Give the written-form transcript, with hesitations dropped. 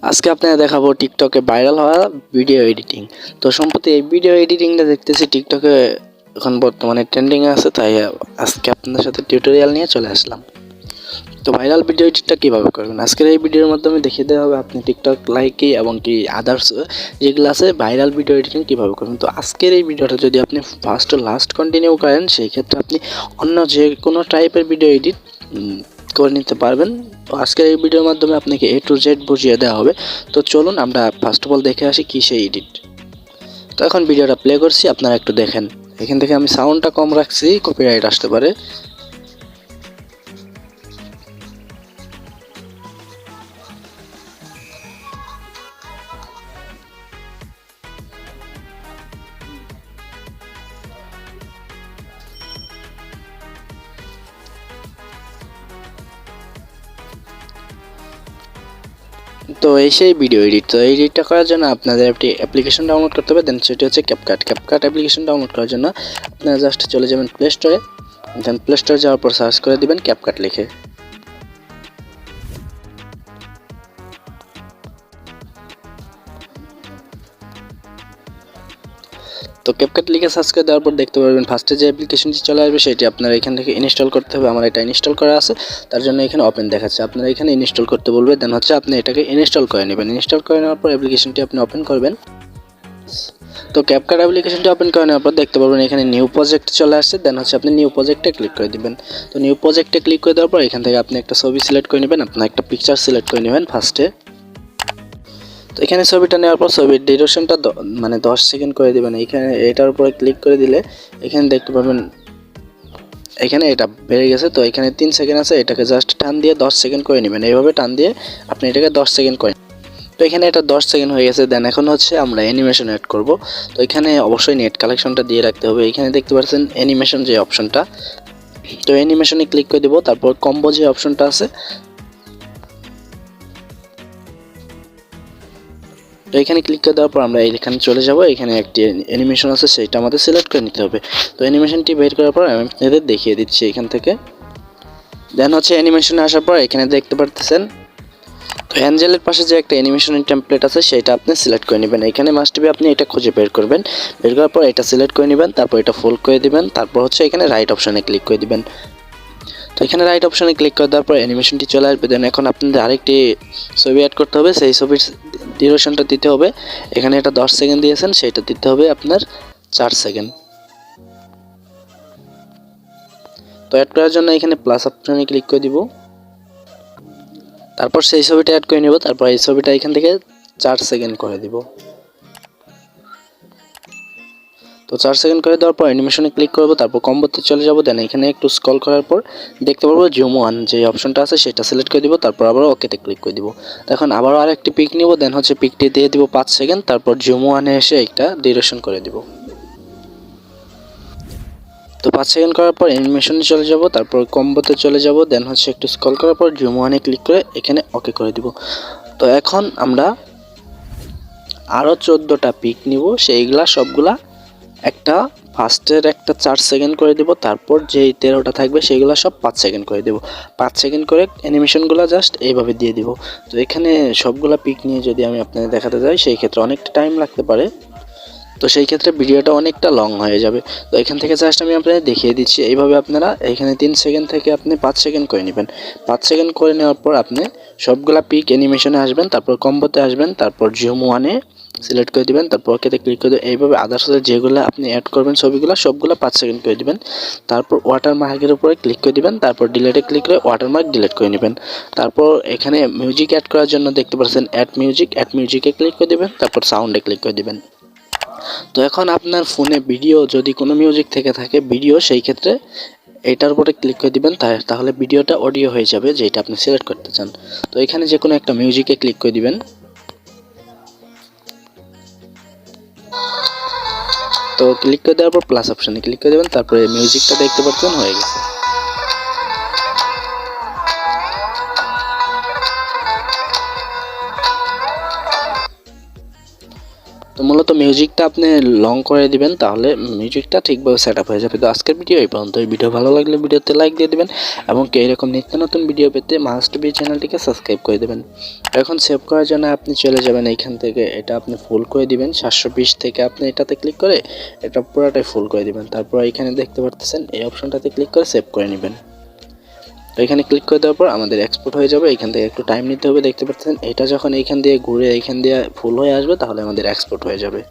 আজকে আপনাদের দেখাবো টিকটকে ভাইরাল হওয়া ভিডিও এডিটিং। তো সম্প্রতি এই ভিডিও এডিটিংটা দেখতেছি টিকটকে এখন বর্তমানে ট্রেন্ডিং আছে, তাই আজকে আপনাদের সাথে টিউটোরিয়াল নিয়ে চলে আসলাম। তো ভাইরাল ভিডিও এডিটটা কীভাবে করবেন আজকের এই ভিডিওর মাধ্যমে দেখিয়ে দেওয়া হবে। আপনি টিকটক, লাইকি এবং কি আদার্স যেগুলো আছে ভাইরাল ভিডিও এডিটিং কীভাবে করবেন। তো আজকের এই ভিডিওটা যদি আপনি ফার্স্ট টু লাস্ট কন্টিনিউ করেন, সেই ক্ষেত্রে আপনি অন্য যে কোনো টাইপের ভিডিও এডিট করে নিতে পারবেন। তো আজকের এই ভিডিওর মাধ্যমে আপনাকে A to Z বুঝিয়ে দেওয়া হবে। তো চলুন আমরা ফার্স্ট অফ অল দেখে আসি কী সেই এডিট। তো এখন ভিডিওটা প্লে করছি, আপনারা একটু দেখেন। এখান থেকে আমি সাউন্ডটা কম রাখছি, কপিরাইট আসতে পারে। তো এই সেই ভিডিও এডিট। তো এডিটটা করার জন্য আপনাদের একটি অ্যাপ্লিকেশন ডাউনলোড করতে হবে, দেন সেটি হচ্ছে ক্যাপকাট অ্যাপ্লিকেশন ডাউনলোড করার জন্য আপনারা জাস্ট চলে যাবেন প্লে স্টোরে, দেন প্লে স্টোরে যাওয়ার পর সার্চ করে দিবেন ক্যাপকাট লিখে। তো ক্যাপকাট লিখে সার্চ করে দেওয়ার পর দেখতে পারবেন ফার্স্টে যে অ্যাপ্লিকেশনটি চলে আসবে সেটি আপনারা এখান থেকে ইনস্টল করতে হবে। আমার এটা ইনস্টল করা আছে, তার জন্য এখানে ওপেন দেখাচ্ছে। আপনারা এখানে ইনস্টল করতে বলবে, দেন হচ্ছে আপনি এটাকে ইনস্টল করে নেবেন। ইনস্টল করে নেওয়ার পর অ্যাপ্লিকেশনটি আপনি ওপেন করবেন। তো ক্যাপকাট অ্যাপ্লিকেশনটি ওপেন করে নেওয়ার পর দেখতে পারবেন এখানে নিউ প্রজেক্ট চলে আসছে, দেন হচ্ছে আপনি নিউ প্রজেক্টে ক্লিক করে দিবেন। তো নিউ প্রজেক্টে ক্লিক করে দেওয়ার পর এখান থেকে আপনি একটা ছবি সিলেক্ট করে নেবেন, আপনার একটা পিকচার সিলেক্ট করে নেবেন ফার্স্টে। তো এখানে ছবিটা নেওয়ার পর ছবির ডিউরেশনটা 10 সেকেন্ড করে দেবেন। এখানে এটার উপরে ক্লিক করে দিলে এখানে দেখতে পাবেন এখানে এটা বেড়ে গেছে। তো এখানে 3 সেকেন্ড আছে, এটাকে জাস্ট টান দিয়ে 10 সেকেন্ড করে নেবেন। এইভাবে টান দিয়ে আপনি এটাকে 10 সেকেন্ড করে। তো এখানে এটা 10 সেকেন্ড হয়ে গেছে, দেন এখন হচ্ছে আমরা অ্যানিমেশন অ্যাড করব। তো এখানে অবশ্যই নেট কালেকশনটা দিয়ে রাখতে হবে। এখানে দেখতে পাচ্ছেন অ্যানিমেশন যে অপশনটা, তো অ্যানিমেশনে ক্লিক করে দেব। তারপর কম্বো যে অপশনটা আছে, তো এখানে ক্লিক করে দেওয়ার পর আমরা এখানে চলে যাব। এখানে একটি অ্যানিমেশন আছে, সেটা আমাদের সিলেক্ট করে নিতে হবে। তো অ্যানিমেশনটি বের করার পর আমি আপনাদের দেখিয়ে দিচ্ছি এখান থেকে। দেন হচ্ছে অ্যানিমেশনে আসার পর এখানে দেখতে পারতেছেন তো অ্যাঞ্জেলের পাশে যে একটা অ্যানিমেশনের টেমপ্লেট আছে সেটা আপনি সিলেক্ট করে নেবেন। এখানে মাস্ট বি আপনি এটা খুঁজে বের করবেন। বের করার পর এটা সিলেক্ট করে নেবেন, তারপর এটা ফোল্ড করে দিবেন, তারপর হচ্ছে এখানে রাইট অপশনে ক্লিক করে দিবেন। তো এখানে রাইট অপশনে ক্লিক করে দেওয়ার পর অ্যানিমেশনটি চলে আসবে। দেন এখন আপনাদের আরেকটি ছবি অ্যাড করতে হবে, সেই ছবির ডিউরেশনটা দিতে হবে। এখানে এটা 10 সেকেন্ড দিয়েছেন, সেটা দিতে হবে আপনার 4 সেকেন্ড। তো অ্যাড করার জন্য এখানে প্লাস অপশনে ক্লিক করে দিব, তারপর সেই ছবিটা অ্যাড করে নেব। তারপর এই ছবিটা এখান থেকে 4 সেকেন্ড করে দিব। তো 4 সেকেন্ড করে দেওয়ার পর অ্যানিমেশনে ক্লিক করব, তারপর কম্বোতে চলে যাব। দেন এখানে একটু স্ক্রল করার পর দেখতে পারবো জুম ওয়ান যে অপশনটা আছে সেটা সিলেক্ট করে দিব, তারপর আবার ওকেতে ক্লিক করে দিব। এখন আবারও আরেকটি পিক নিব, দেন হচ্ছে পিকটি দিয়ে দিব 5 সেকেন্ড, তারপর জুম ওয়ানে এসে একটা ডিউরেশন করে দিব। তো 5 সেকেন্ড করার পর অ্যানিমেশনে চলে যাব, তারপর কম্বোতে চলে যাব। দেন হচ্ছে একটু স্ক্রল করার পর জুম ওয়ানে ক্লিক করে এখানে ওকে করে দিব। তো এখন আমরা আরও 14টা পিক নিব, সেইগুলা সবগুলা একটা ফার্স্টের একটা 4 সেকেন্ড করে দেব, তারপর যেই 13টা থাকবে সেগুলো সব 5 সেকেন্ড করে দেব। 5 সেকেন্ড করে অ্যানিমেশনগুলো জাস্ট এইভাবে দিয়ে দিব। তো এখানে সবগুলা পিক নিয়ে যদি আমি আপনাদের দেখাতে যাই সেই ক্ষেত্রে অনেকটা টাইম লাগতে পারে, তো সেই ক্ষেত্রে ভিডিওটা অনেকটা লং হয়ে যাবে। তো এখান থেকে জাস্ট আমি আপনাদের দেখিয়ে দিচ্ছি। এইভাবে আপনারা এখানে 3 সেকেন্ড থেকে আপনি 5 সেকেন্ড করে নেবেন। 5 সেকেন্ড করে নেওয়ার পর আপনি সবগুলা পিক অ্যানিমেশনে আসবেন, তারপর কম্বোতে আসবেন, তারপর জুম ওয়ানে সিলেক্ট করে দিবেন, তারপর ওকেতে ক্লিক করে দেবেন। এইভাবে আদার্স যেগুলো আপনি অ্যাড করবেন ছবিগুলো সবগুলো 5 সেকেন্ড করে দিবেন। তারপর ওয়াটারমার্কের উপরে ক্লিক করে দিবেন, তারপর ডিলেটে ক্লিক করে ওয়াটারমার্ক ডিলিট করে নেবেন। তারপর এখানে মিউজিক অ্যাড করার জন্য দেখতে পাচ্ছেন অ্যাড মিউজিকে ক্লিক করে দিবেন, তারপর সাউন্ডে ক্লিক করে দিবেন। তো এখন আপনার ফোনে ভিডিও যদি কোনো মিউজিক থেকে থাকে ভিডিও, সেই ক্ষেত্রে এটার উপরে ক্লিক করে দিবেন, তাহলে ভিডিওটা অডিও হয়ে যাবে যেটা আপনি সিলেক্ট করতে চান। তো এখানে যে কোনো একটা মিউজিকে ক্লিক করে দিবেন। তো ক্লিক করে দেওয়ার পর প্লাস অপশানে ক্লিক করে দেবেন, তারপরে মিউজিকটা দেখতে পাচ্ছেন হয়ে গেছে। তো মূলত মিউজিকটা আপনি লং করে দিবেন, তাহলে মিউজিকটা ঠিকভাবে সেট আপ হয়ে যাবে। তো আজকের ভিডিও এই পর্যন্ত। এই ভিডিও ভালো লাগলে ভিডিওতে লাইক দিয়ে দিবেন এবং এরকম নিত্য নতুন ভিডিও পেতে মাস্ট বি চ্যানেলটিকে সাবস্ক্রাইব করে দেবেন। এখন সেভ করার জন্য আপনি চলে যাবেন এইখান থেকে, এটা আপনি ফুল করে দিবেন 720 থেকে আপনি এটাতে ক্লিক করে এটা পুরোটাই ফুল করে দিবেন। তারপর এখানে দেখতে পারতেছেন এই অপশনটাতে ক্লিক করে সেভ করে নেবেন। তো এখানে ক্লিক করে দেওয়ার পর আমাদের এক্সপোর্ট হয়ে যাবে। এখান থেকে একটু টাইম নিতে হবে, দেখতে পাচ্ছেন এটা যখন এইখান দিয়ে ঘুরে এইখান দিয়ে ফুল হয়ে আসবে তাহলে আমাদের এক্সপোর্ট হয়ে যাবে।